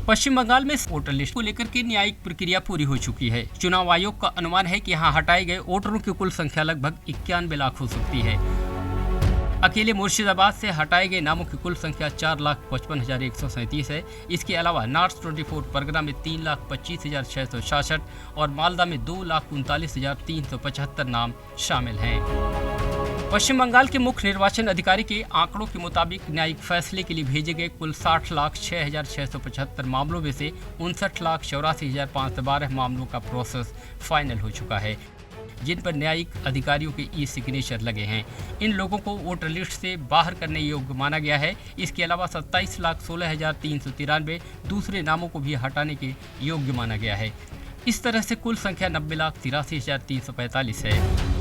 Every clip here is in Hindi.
पश्चिम बंगाल में वोटर लिस्ट को लेकर के न्यायिक प्रक्रिया पूरी हो चुकी है। चुनाव आयोग का अनुमान है कि यहाँ हटाए गए वोटरों की कुल संख्या लगभग 91 लाख हो सकती है। अकेले मुर्शिदाबाद से हटाए गए नामों की कुल संख्या 4,55,137 है। इसके अलावा नॉर्थ 24 परगना में 3,25,666 और मालदा में 2,39,375 नाम शामिल हैं। पश्चिम बंगाल के मुख्य निर्वाचन अधिकारी के आंकड़ों के मुताबिक न्यायिक फैसले के लिए भेजे गए कुल 60,06,675 मामलों में से 59,84,512 मामलों का प्रोसेस फाइनल हो चुका है, जिन पर न्यायिक अधिकारियों के ई सिग्नेचर लगे हैं। इन लोगों को वोटर लिस्ट से बाहर करने योग्य माना गया है। इसके अलावा 27,16,393 दूसरे नामों को भी हटाने के योग्य माना गया है। इस तरह से कुल संख्या 90,83,345 है।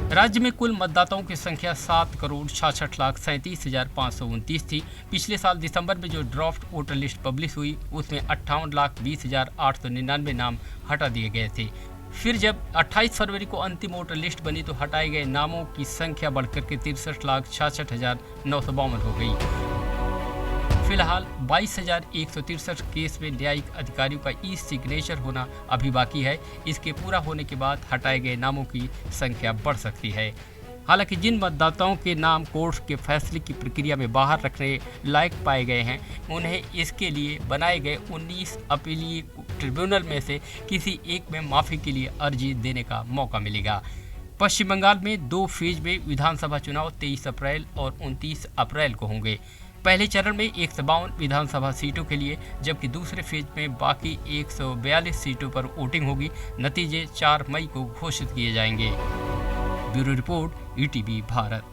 राज्य में कुल मतदाताओं की संख्या 7,66,37,529 थी। पिछले साल दिसंबर में जो ड्राफ्ट वोटर लिस्ट पब्लिश हुई उसमें 58,20,899 नाम हटा दिए गए थे। फिर जब 28 फरवरी को अंतिम वोटर लिस्ट बनी तो हटाए गए नामों की संख्या बढ़कर के 63,66,952 हो गई। फिलहाल 22,163 केस में न्यायिक अधिकारियों का ई सिग्नेचर होना अभी बाकी है। इसके पूरा होने के बाद हटाए गए नामों की संख्या बढ़ सकती है। हालांकि जिन मतदाताओं के नाम कोर्ट के फैसले की प्रक्रिया में बाहर रखने लायक पाए गए हैं, उन्हें इसके लिए बनाए गए 19 अपीलीय ट्रिब्यूनल में से किसी एक में माफ़ी के लिए अर्जी देने का मौका मिलेगा। पश्चिम बंगाल में 2 फेज में विधानसभा चुनाव 23 अप्रैल और 29 अप्रैल को होंगे। पहले चरण में 152 विधानसभा सीटों के लिए, जबकि दूसरे फेज में बाकी 142 सीटों पर वोटिंग होगी। नतीजे 4 मई को घोषित किए जाएंगे। Bureau report, ETV Bharat.